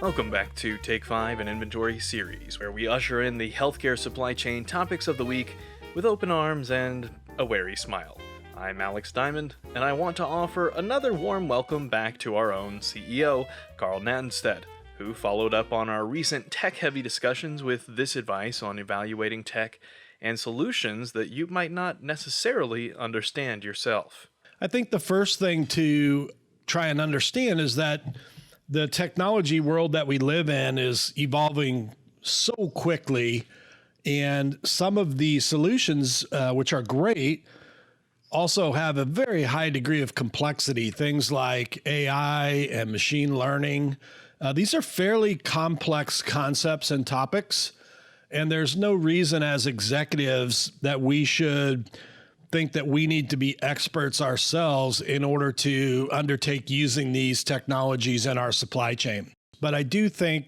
Welcome back to Take 5, an inventory series, where we usher in the healthcare supply chain topics of the week with open arms and a wary smile. I'm Alex Diamond, and I want to offer another warm welcome back to our own CEO, Carl Nadenstedt, who followed up on our recent tech-heavy discussions with this advice on evaluating tech and solutions that you might not necessarily understand yourself. I think the first thing to try and understand is that the technology world that we live in is evolving so quickly, and some of the solutions, which are great, also have a very high degree of complexity. Things like AI and machine learning. These are fairly complex concepts and topics, and there's no reason as executives that we should think that we need to be experts ourselves in order to undertake using these technologies in our supply chain. But I do think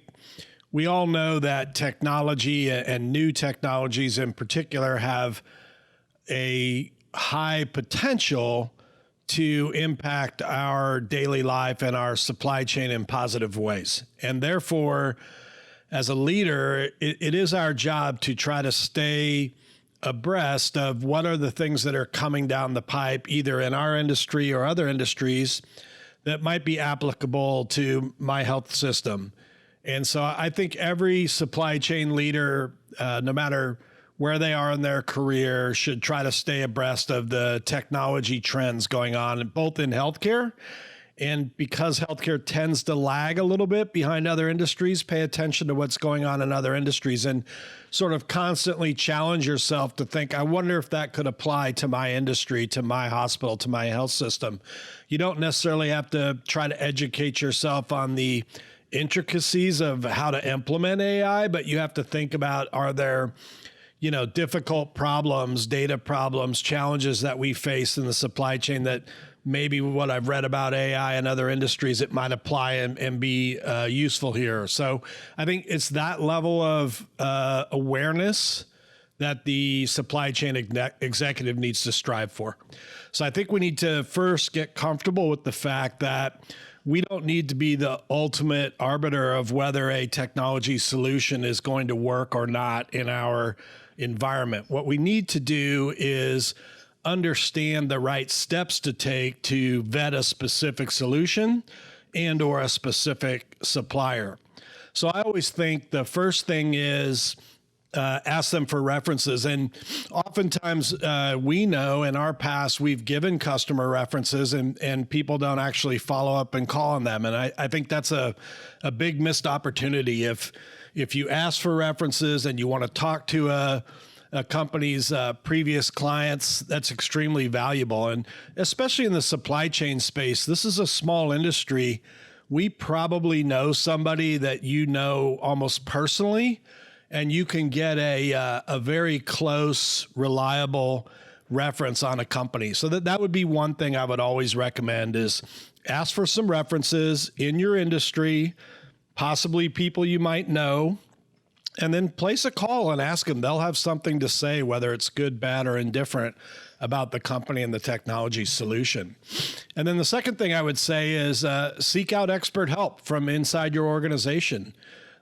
we all know that technology and new technologies in particular have a high potential to impact our daily life and our supply chain in positive ways. And therefore, as a leader, it is our job to try to stay abreast of what are the things that are coming down the pipe, either in our industry or other industries, that might be applicable to my health system. And so I think every supply chain leader, no matter where they are in their career, should try to stay abreast of the technology trends going on, both in healthcare. And because healthcare tends to lag a little bit behind other industries, pay attention to what's going on in other industries and sort of constantly challenge yourself to think, I wonder if that could apply to my industry, to my hospital, to my health system. You don't necessarily have to try to educate yourself on the intricacies of how to implement AI, but you have to think about, are there difficult problems, data problems, challenges that we face in the supply chain that maybe what I've read about AI and other industries, it might apply and be useful here. So I think it's that level of awareness that the supply chain executive needs to strive for. So I think we need to first get comfortable with the fact that we don't need to be the ultimate arbiter of whether a technology solution is going to work or not in our environment. What we need to do is understand the right steps to take to vet a specific solution and or a specific supplier. So I always think the first thing is ask them for references. And oftentimes we know in our past, we've given customer references and people don't actually follow up and call on them. And I think that's a big missed opportunity. If you ask for references and you want to talk to a company's previous clients, that's extremely valuable. And especially in the supply chain space, this is a small industry. We probably know somebody that you know almost personally, and you can get a very close, reliable reference on a company. So that would be one thing I would always recommend is ask for some references in your industry, possibly people you might know, and then place a call and ask them. They'll have something to say, whether it's good, bad, or indifferent about the company and the technology solution. And then the second thing I would say is seek out expert help from inside your organization.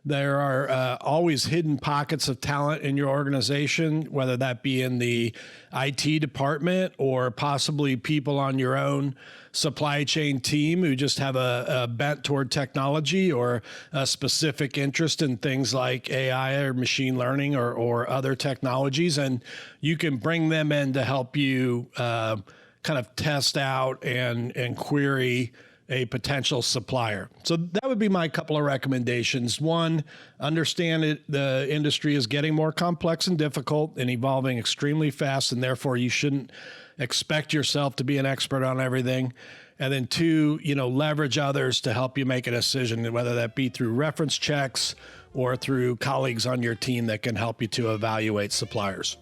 There are always hidden pockets of talent in your organization, whether that be in the IT department or possibly people on your own supply chain team who just have a bent toward technology or a specific interest in things like AI or machine learning or other technologies. And you can bring them in to help you kind of test out and query a potential supplier. So that would be my couple of recommendations. One, understand the industry is getting more complex and difficult and evolving extremely fast, and therefore you shouldn't expect yourself to be an expert on everything. And then two, leverage others to help you make a decision, whether that be through reference checks or through colleagues on your team that can help you to evaluate suppliers.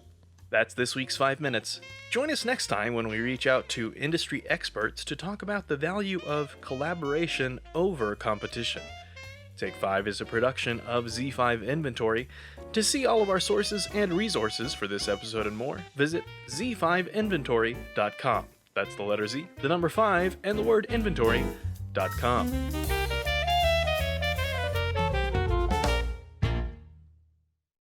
That's this week's 5 Minutes. Join us next time when we reach out to industry experts to talk about the value of collaboration over competition. Take 5 is a production of Z5 Inventory. To see all of our sources and resources for this episode and more, visit z5inventory.com. That's the letter Z, the number 5, and the word inventory.com.